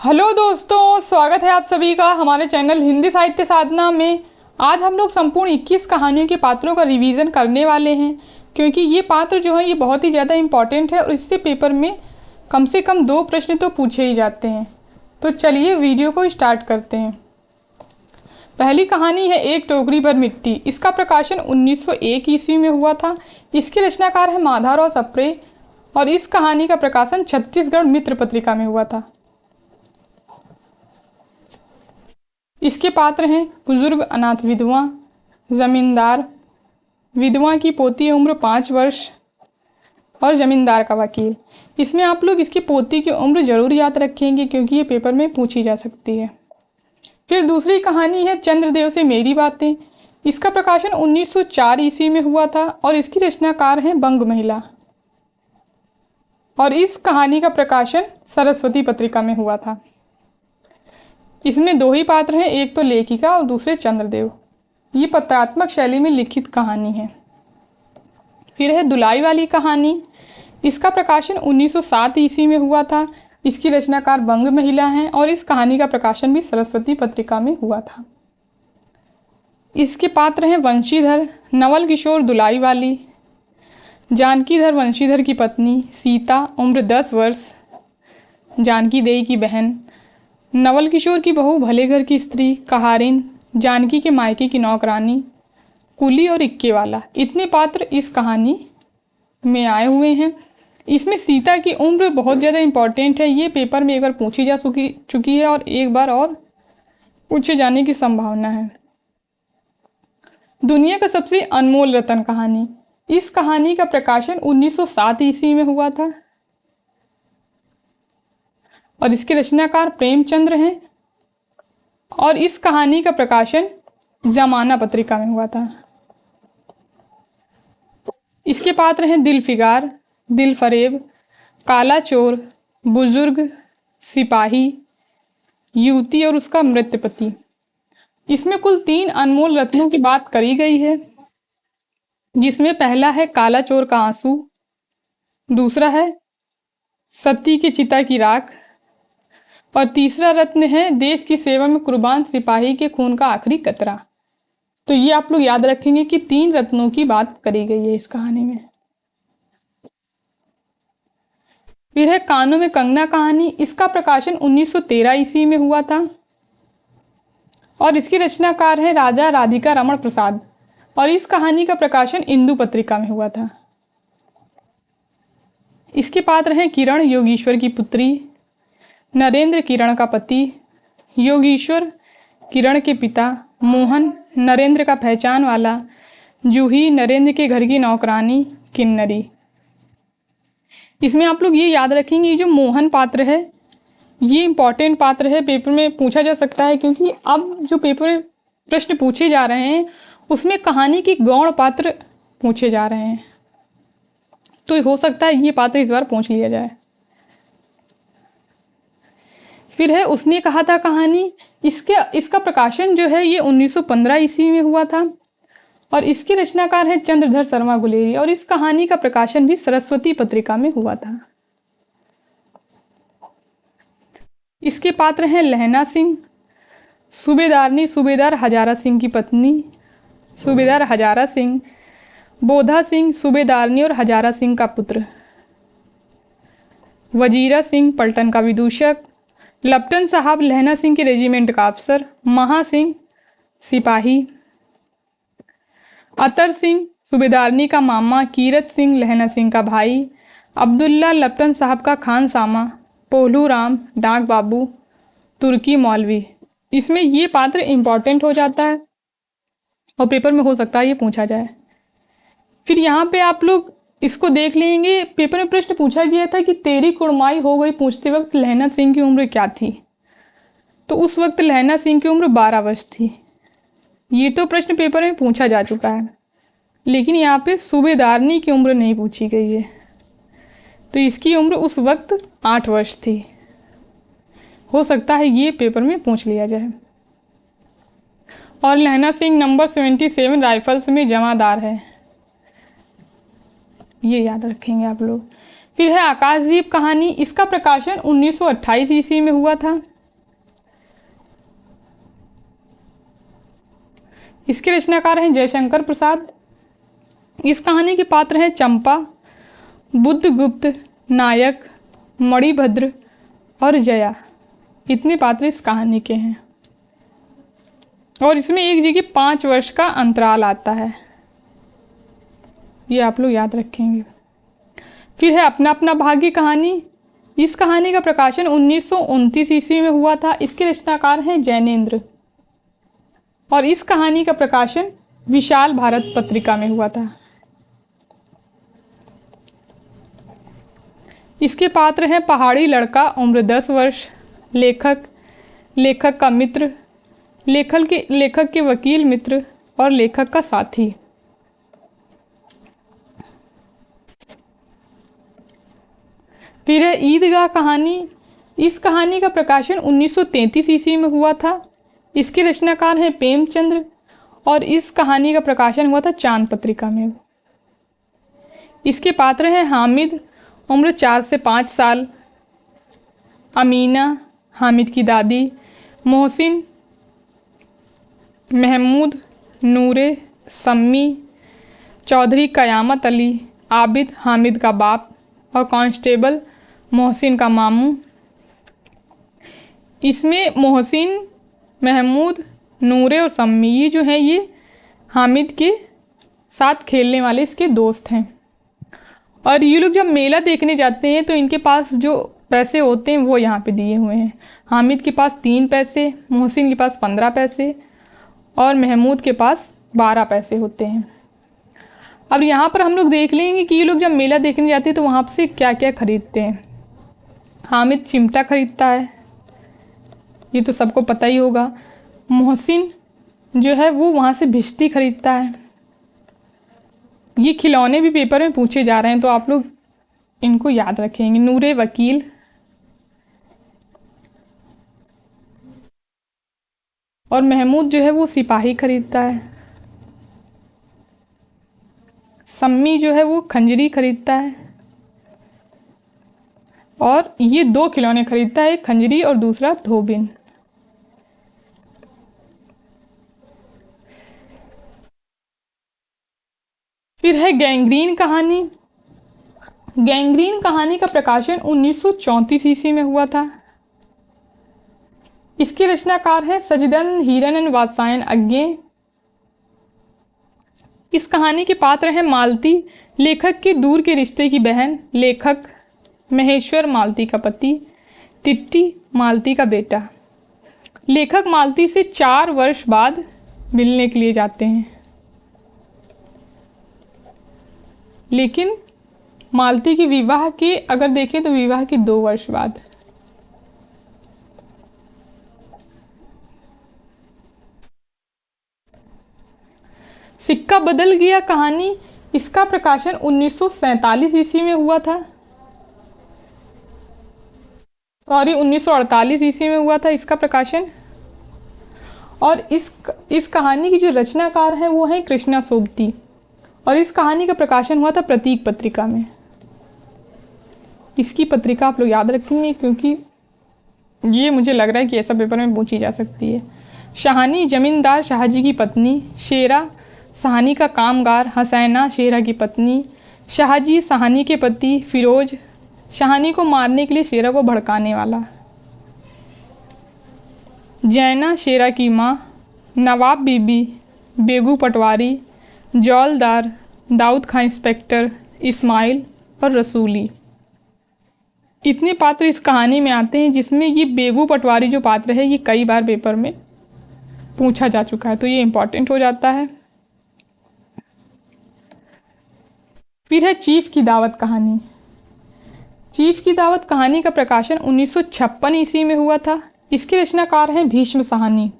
Hello दोस्तों, स्वागत है आप सभी का हमारे चैनल हिंदी साहित्य साधना में। आज हम लोग संपूर्ण 21 कहानियों के पात्रों का रिवीजन करने वाले हैं, क्योंकि ये पात्र जो है ये बहुत ही ज़्यादा इम्पॉर्टेंट है और इससे पेपर में कम से कम 2 प्रश्न तो पूछे ही जाते हैं। तो चलिए वीडियो को स्टार्ट करते हैं। पहली कहानी है एक टोकरी भर मिट्टी। इसका प्रकाशन 1901 ईस्वी में हुआ था। इसके रचनाकार है माधवराव सप्रे और इस कहानी का प्रकाशन छत्तीसगढ़ मित्र पत्रिका में हुआ था। इसके पात्र हैं बुजुर्ग अनाथ विधवा, जमींदार, विधवा की पोती उम्र 5 वर्ष और जमींदार का वकील। इसमें आप लोग इसकी पोती की उम्र जरूर याद रखेंगे, क्योंकि ये पेपर में पूछी जा सकती है। फिर दूसरी कहानी है चंद्रदेव से मेरी बातें। इसका प्रकाशन 1904 ईस्वी में हुआ था और इसकी रचनाकार हैं बंग महिला और इस कहानी का प्रकाशन सरस्वती पत्रिका में हुआ था। इसमें 2 ही पात्र हैं, एक तो लेखिका और दूसरे चंद्रदेव। ये पत्रात्मक शैली में लिखित कहानी है। फिर है दुलाई वाली कहानी। इसका प्रकाशन 1907 ईस्वी में हुआ था। इसकी रचनाकार बंग महिला हैं और इस कहानी का प्रकाशन भी सरस्वती पत्रिका में हुआ था। इसके पात्र हैं वंशीधर, नवल किशोर दुलाई वाली, जानकीधर वंशीधर की पत्नी, सीता उम्र 10 वर्ष, जानकी देई की बहन, नवल किशोर की बहू भले घर की स्त्री, कहारिन, जानकी के मायके की नौकरानी, कुली और इक्के वाला। इतने पात्र इस कहानी में आए हुए हैं। इसमें सीता की उम्र बहुत ज़्यादा इम्पॉर्टेंट है। ये पेपर में एक बार पूछी जा चुकी है और एक बार और पूछे जाने की संभावना है। दुनिया का सबसे अनमोल रतन कहानी। इस कहानी का प्रकाशन 1907 ईस्वी में हुआ था और इसके रचनाकार प्रेमचंद्र हैं और इस कहानी का प्रकाशन जमाना पत्रिका में हुआ था। इसके पात्र हैं दिलफिगार, दिलफरेब, काला चोर, बुजुर्ग, सिपाही, युवती और उसका मृत्यपति। इसमें कुल 3 अनमोल रत्नों की बात करी गई है, जिसमें पहला है काला चोर का आंसू, दूसरा है सती के चिता की राख और तीसरा रत्न है देश की सेवा में कुर्बान सिपाही के खून का आखिरी कतरा। तो ये आप लोग याद रखेंगे कि 3 रत्नों की बात करी गई है इस कहानी में। फिर है कानों में कंगना कहानी। इसका प्रकाशन 1913 ईस्वी में हुआ था और इसकी रचनाकार है राजा राधिका रमण प्रसाद और इस कहानी का प्रकाशन इंदु पत्रिका में हुआ था। इसके पात्र हैं किरण योगीश्वर की पुत्री, नरेंद्र किरण का पति, योगीश्वर किरण के पिता, मोहन नरेंद्र का पहचान वाला, जूही नरेंद्र के घर की नौकरानी, किन्नरी। इसमें आप लोग ये याद रखेंगे, ये जो मोहन पात्र है ये इंपॉर्टेंट पात्र है, पेपर में पूछा जा सकता है, क्योंकि अब जो पेपर में प्रश्न पूछे जा रहे हैं उसमें कहानी के गौण पात्र पूछे जा रहे हैं। तो हो सकता है ये पात्र इस बार पूछ लिया जाए। फिर है उसने कहा था कहानी। इसका प्रकाशन जो है ये 1915 ईस्वी में हुआ था और इसके रचनाकार है चंद्रधर शर्मा गुलेरी और इस कहानी का प्रकाशन भी सरस्वती पत्रिका में हुआ था। इसके पात्र हैं लहना सिंह, सूबेदारनी सूबेदार हजारा सिंह की पत्नी, सूबेदार हजारा सिंह, बोधा सिंह सूबेदारनी और हजारा सिंह का पुत्र, वजीरा सिंह पलटन का विदूषक, लप्टन साहब लहना सिंह के रेजिमेंट का अफसर, महा सिंह सिपाही, अतर सिंह सूबेदारनी का मामा, कीरत सिंह लहना सिंह का भाई, अब्दुल्ला लप्टन साहब का खानसामा, पोलू राम डाक बाबू, तुर्की मौलवी। इसमें ये पात्र इम्पॉर्टेंट हो जाता है और पेपर में हो सकता है ये पूछा जाए। फिर यहाँ पे आप लोग इसको देख लेंगे। पेपर में प्रश्न पूछा गया था कि तेरी कुड़माई हो गई पूछते वक्त लहना सिंह की उम्र क्या थी। तो उस वक्त लहना सिंह की उम्र 12 वर्ष थी। ये तो प्रश्न पेपर में पूछा जा चुका है, लेकिन यहाँ पे सूबेदारनी की उम्र नहीं पूछी गई है, तो इसकी उम्र उस वक्त 8 वर्ष थी। हो सकता है ये पेपर में पूछ लिया जाए। और लहना सिंह नंबर 77 राइफल्स में जमादार है, ये याद रखेंगे आप लोग। फिर है आकाशदीप कहानी। इसका प्रकाशन 1928 ईस्वी में हुआ था इसके रचनाकार हैं जयशंकर प्रसाद। इस कहानी के पात्र हैं चंपा, बुद्धगुप्त, नायक, मणिभद्र और जया। इतने पात्र इस कहानी के हैं और इसमें एक जगह 5 वर्ष का अंतराल आता है, ये आप लोग याद रखेंगे। फिर है अपना अपना भाग्य कहानी। इस कहानी का प्रकाशन 1929 ईस्वी में हुआ था। इसके रचनाकार हैं जैनेन्द्र और इस कहानी का प्रकाशन विशाल भारत पत्रिका में हुआ था। इसके पात्र हैं पहाड़ी लड़का, उम्र 10 वर्ष, लेखक, लेखक का मित्र, लेखक के वकील मित्र और लेखक का साथी। फिर है ईदगाह कहानी। इस कहानी का प्रकाशन 1933 ईस्वी में हुआ था। इसके रचनाकार हैं प्रेमचंद्र और इस कहानी का प्रकाशन हुआ था चांद पत्रिका में। इसके पात्र हैं हामिद, उम्र 4 से 5 साल, अमीना, हामिद की दादी, मोहसिन, महमूद, नूरे, सम्मी, चौधरी कयामत अली, आबिद, हामिद का बाप और कांस्टेबल, मोहसिन का मामू। इसमें मोहसिन, महमूद, नूरे और सम्मी ये जो है ये हामिद के साथ खेलने वाले इसके दोस्त हैं। और ये लोग जब मेला देखने जाते हैं तो इनके पास जो पैसे होते हैं वो यहाँ पे दिए हुए हैं। हामिद के पास 3 पैसे, मोहसिन के पास 15 पैसे और महमूद के पास 12 पैसे होते हैं। अब यहाँ पर हम लोग देख लेंगे कि ये लोग जब मेला देखने जाते हैं तो वहाँ से क्या क्या खरीदते हैं। हामिद चिमटा खरीदता है, ये तो सबको पता ही होगा। मोहसिन जो है वो वहाँ से भिश्ती खरीदता है। ये खिलौने भी पेपर में पूछे जा रहे हैं तो आप लोग इनको याद रखेंगे। नूरे वकील और महमूद जो है वो सिपाही खरीदता है। सम्मी जो है वो खंजरी खरीदता है और ये 2 खिलौने खरीदता है, एक खंजरी और दूसरा धोबिन। फिर है गैंग्रीन कहानी। गैंग्रीन कहानी का प्रकाशन 1934 ईस्वी में हुआ था। इसके रचनाकार हैं सजदन हीरन वात्सायन अज्ञे। इस कहानी के पात्र हैं मालती, लेखक के दूर के रिश्ते की बहन, लेखक, महेश्वर मालती का पति, टिट्टी मालती का बेटा। लेखक मालती से 4 वर्ष बाद मिलने के लिए जाते हैं, लेकिन मालती की विवाह के अगर देखें तो विवाह के 2 वर्ष बाद। सिक्का बदल गया कहानी। इसका प्रकाशन 1947 ईस्वी में हुआ था, सॉरी 1948 ईस्वी में हुआ था इसका प्रकाशन। और इस कहानी की जो रचनाकार है वो है कृष्णा सोबती और इस कहानी का प्रकाशन हुआ था प्रतीक पत्रिका में। इसकी पत्रिका आप लोग याद रखेंगे क्योंकि ये मुझे लग रहा है कि ऐसा पेपर में पूछी जा सकती है। शाहानी जमींदार शाहजी की पत्नी, शेरा सहानी का कामगार, हसैना शेरा की पत्नी, शाहजी सहानी के पति, फिरोज शाहानी को मारने के लिए शेरा को भड़काने वाला, जैना शेरा की माँ, नवाब बीबी, बेगू पटवारी, जौलदार, दाऊद खां इंस्पेक्टर, इस्माइल और रसूली। इतने पात्र इस कहानी में आते हैं जिसमें ये बेगू पटवारी जो पात्र है ये कई बार पेपर में पूछा जा चुका है तो ये इम्पॉर्टेंट हो जाता है। फिर है चीफ की दावत कहानी। चीफ की दावत कहानी का प्रकाशन 1956 ईस्वी में हुआ था। इसके रचनाकार हैं भीष्म साहनी।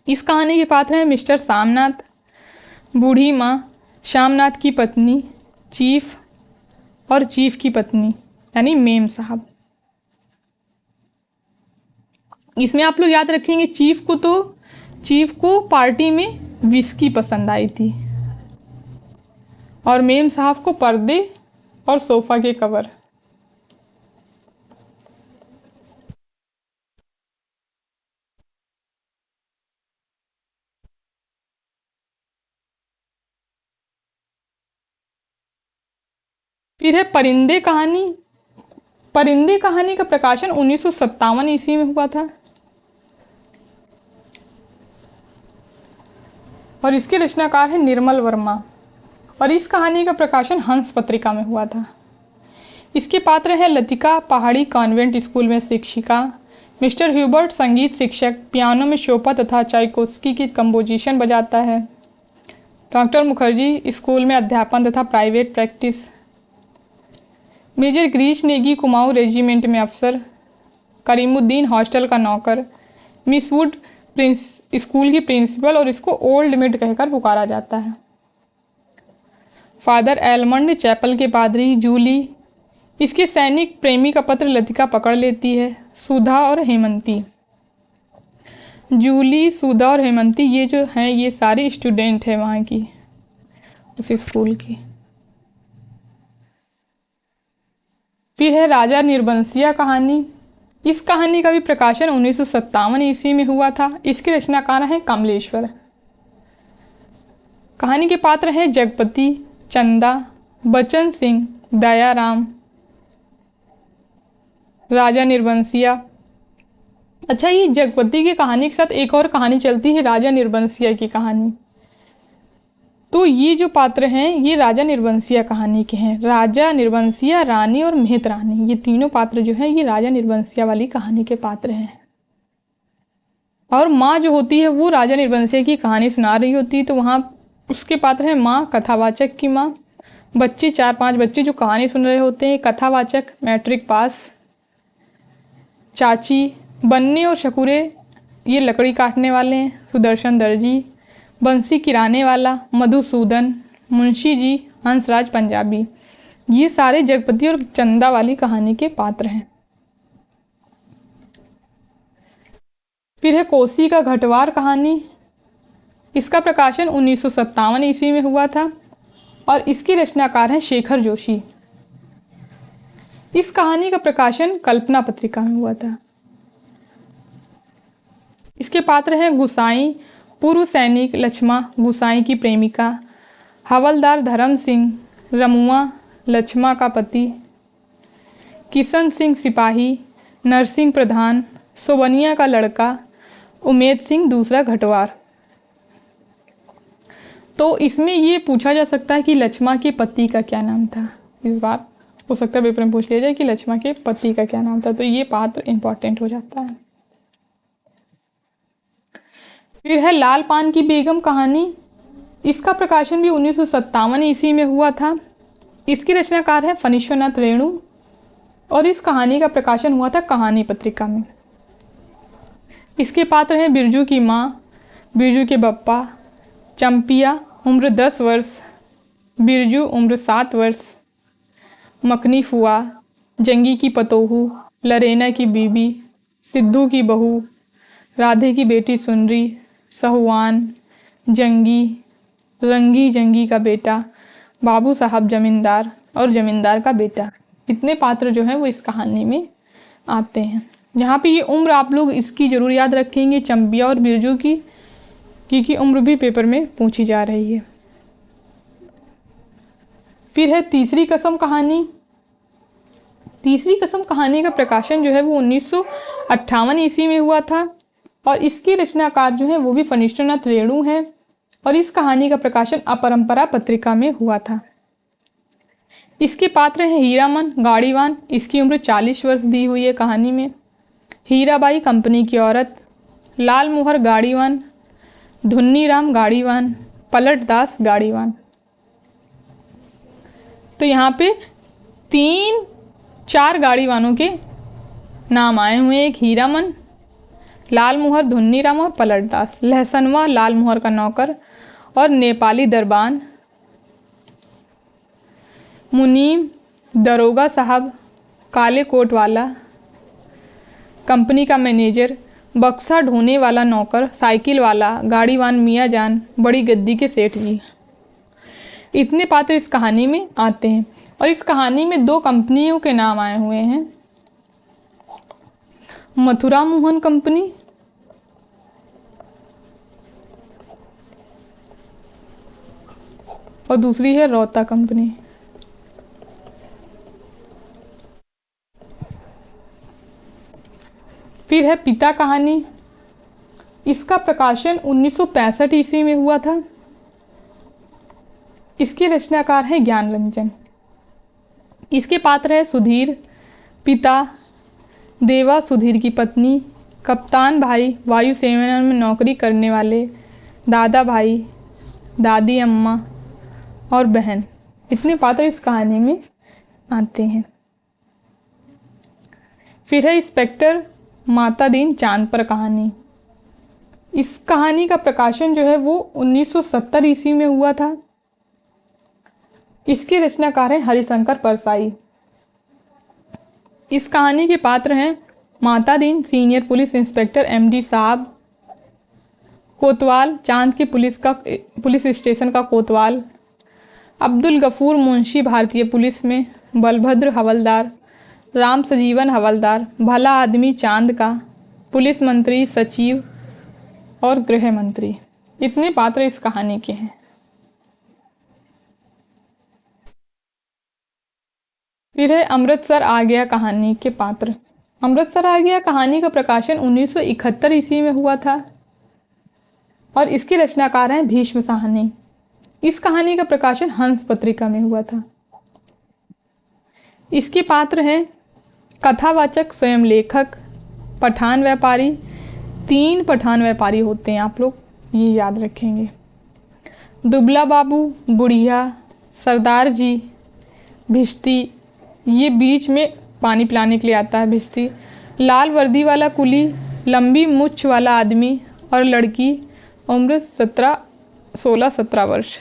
इस कहानी के पात्र हैं मिस्टर सामनाथ, बूढ़ी माँ, श्यामनाथ की पत्नी, चीफ और चीफ की पत्नी यानी मेम साहब। इसमें आप लोग याद रखेंगे चीफ को पार्टी में विस्की पसंद आई थी और मेम साहब को पर्दे और सोफ़ा के कवर। फिर है परिंदे कहानी। परिंदे कहानी का प्रकाशन 1957 ईस्वी में हुआ था और इसके रचनाकार है निर्मल वर्मा और इस कहानी का प्रकाशन हंस पत्रिका में हुआ था। इसके पात्र हैं लतिका पहाड़ी कॉन्वेंट स्कूल में शिक्षिका, मिस्टर ह्यूबर्ट संगीत शिक्षक, पियानो में शोपा तथा चाइकोस्की की कंपोजिशन बजाता है, डॉक्टर मुखर्जी स्कूल में अध्यापन तथा private practice, major Girish Negi Kumaon regiment में अफसर, करीमुद्दीन हॉस्टल का नौकर, मिस वुड स्कूल की प्रिंसिपल और इसको ओल्ड मेड कहकर पुकारा जाता है, फादर एलमंड चैपल के पादरी, जूली इसके सैनिक प्रेमी का पत्र लतिका पकड़ लेती है, सुधा और हेमंती। जूली, सुधा और हेमंती ये जो हैं ये सारी स्टूडेंट है वहाँ की उस स्कूल की। फिर है राजा निर्बंसिया कहानी। इस कहानी का भी प्रकाशन 1957 ईस्वी में हुआ था। इसके रचनाकार हैं कमलेश्वर। कहानी के पात्र हैं जगपति, चंदा, बचन सिंह, दयाराम, राजा निर्बंसिया। अच्छा, ये जगपति की कहानी के साथ एक और कहानी चलती है राजा निर्बंसिया की कहानी। तो ये जो पात्र हैं ये राजा निर्बंसिया कहानी के हैं। राजा निर्बंसिया, रानी और मेहत रानी, ये तीनों पात्र जो हैं ये राजा निर्बंसिया वाली कहानी के पात्र हैं। और माँ जो होती है वो राजा निर्बंसिया की कहानी सुना रही होती है, तो वहाँ उसके पात्र हैं माँ, कथावाचक की माँ, बच्चे 4-5 बच्चे जो कहानी सुन रहे होते हैं, कथावाचक मैट्रिक पास, चाची, बन्ने और शकूरे ये लकड़ी काटने वाले हैं, सुदर्शन दर्जी, बंसी किराने वाला, मधुसूदन, मुंशी जी, हंसराज पंजाबी, ये सारे जगपति और चंदा वाली कहानी के पात्र हैं। फिर है कोसी का घटवार कहानी। इसका प्रकाशन 1957 ईस्वी में हुआ था और इसके रचनाकार हैं शेखर जोशी। इस कहानी का प्रकाशन कल्पना पत्रिका में हुआ था। इसके पात्र हैं गुसाई, पूर्व सैनिक लक्ष्मा, गुसाई की प्रेमिका, हवलदार धर्म सिंह, रमुआ लक्ष्मा का पति, किशन सिंह सिपाही, नरसिंह प्रधान, सोवनिया का लड़का, उमेद सिंह दूसरा घटवार। तो इसमें ये पूछा जा सकता है कि लक्ष्मा के पति का क्या नाम था। इस बार हो सकता है पेपर में पूछ लिया जाए कि लक्ष्मा के पति का क्या नाम था, तो ये पात्र इंपॉर्टेंट हो जाता है। फिर है लाल पान की बेगम कहानी। इसका प्रकाशन भी 1957 ईस्वी में हुआ था। इसके रचनाकार है फणीश्वरनाथ रेणु और इस कहानी का प्रकाशन हुआ था कहानी पत्रिका में। इसके पात्र हैं बिरजू की माँ, बिरजू के बप्पा, चंपिया उम्र 10 वर्ष, बिरजू उम्र 7 वर्ष, मखनी फुआ, जंगी की पतोहू, लरेना की बीबी, सिद्धू की बहू, राधे की बेटी सुनरी, सहुआन, जंगी, रंगी जंगी का बेटा, बाबू साहब जमींदार और जमींदार का बेटा। इतने पात्र जो हैं वो इस कहानी में आते हैं। यहाँ पे ये उम्र आप लोग इसकी ज़रूर याद रखेंगे, चंपिया और बिरजू की, क्योंकि उम्र भी पेपर में पूछी जा रही है। फिर है तीसरी कसम कहानी। तीसरी कसम कहानी का प्रकाशन जो है वो 1958 ईस्वी में हुआ था और इसके रचनाकार जो है वो भी फणीश्वरनाथ रेणु हैं और इस कहानी का प्रकाशन अपरंपरा पत्रिका में हुआ था। इसके पात्र हैं हीरामन गाड़ीवान, इसकी उम्र 40 वर्ष दी हुई है कहानी में, हीराबाई कंपनी की औरत, लाल मोहर गाड़ीवान, धुन्नीराम गाड़ीवान, पलटदास गाड़ीवान। तो यहाँ पे 3-4 गाड़ीवानों के नाम आए हुए हैं, एक हीरामन, लाल मोहर, धुन्नीराम और पलटदास। लहसनवा लाल मोहर का नौकर और नेपाली दरबान, मुनीम दरोगा साहब, काले कोट वाला, कंपनी का मैनेजर, बक्सा ढोने वाला नौकर, साइकिल वाला, गाड़ीवान मियाँ जान, बड़ी गद्दी के सेठ जी। इतने पात्र इस कहानी में आते हैं और इस कहानी में 2 कंपनियों के नाम आए हुए हैं, मथुरा मोहन कंपनी और दूसरी है रोहता कंपनी। फिर है पिता कहानी, इसका प्रकाशन 1965 ईस्वी में हुआ था। इसके रचनाकार हैं ज्ञानरंजन। इसके पात्र है सुधीर, पिता, देवा सुधीर की पत्नी, कप्तान भाई, वायुसेना में नौकरी करने वाले, दादा भाई, दादी अम्मा और बहन। इतने पात्र इस कहानी में आते हैं। फिर है इंस्पेक्टर माता दीन चांद पर कहानी। इस कहानी का प्रकाशन जो है वो 1970 ईस्वी में हुआ था। इसके रचनाकार हैं हरिशंकर परसाई। इस कहानी के पात्र हैं माता दीन, सीनियर पुलिस इंस्पेक्टर एमडी साहब, कोतवाल, चांद के पुलिस स्टेशन का कोतवाल, अब्दुल गफूर मुंशी भारतीय पुलिस में, बलभद्र हवलदार, राम सजीवन हवलदार, भला आदमी चांद का, पुलिस मंत्री, सचिव और गृह मंत्री। इतने पात्र इस कहानी के हैं। फिर है अमृतसर आ गया कहानी के पात्र। अमृतसर आ गया कहानी का प्रकाशन 1971 ईस्वी में हुआ था और इसके रचनाकार हैं भीष्म साहनी। इस कहानी का प्रकाशन हंस पत्रिका में हुआ था। इसके पात्र हैं कथावाचक, स्वयं लेखक, पठान व्यापारी। 3 पठान व्यापारी होते हैं, आप लोग ये याद रखेंगे। दुबला बाबू, बुढ़िया, सरदार जी, भिश्ती, ये बीच में पानी पिलाने के लिए आता है भिश्ती, लाल वर्दी वाला कुली, लंबी मुछ वाला आदमी और लड़की, उम्र 16-17 वर्ष।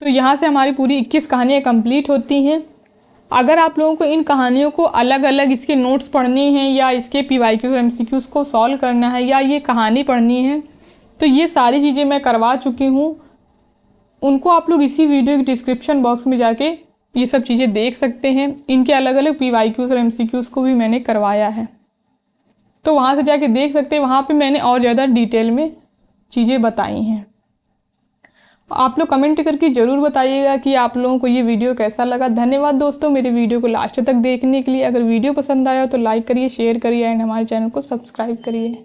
तो यहाँ से हमारी पूरी 21 कहानियाँ कंप्लीट होती हैं। अगर आप लोगों को इन कहानियों को अलग अलग इसके नोट्स पढ़ने हैं या इसके PYQs और MCQs को सॉल्व करना है या ये कहानी पढ़नी है तो ये सारी चीज़ें मैं करवा चुकी हूँ। उनको आप लोग इसी वीडियो के डिस्क्रिप्शन बॉक्स में जाके ये सब चीज़ें देख सकते हैं। इनके अलग अलग PYQs और MCQs को भी मैंने करवाया है, तो वहाँ से जाके देख सकते हैं। वहाँ पे मैंने और ज़्यादा डिटेल में चीज़ें बताई हैं। आप लोग कमेंट करके ज़रूर बताइएगा कि आप लोगों को ये वीडियो कैसा लगा। धन्यवाद दोस्तों मेरे वीडियो को लास्ट तक देखने के लिए। अगर वीडियो पसंद आया तो लाइक करिए, शेयर करिए एंड हमारे चैनल को सब्सक्राइब करिए।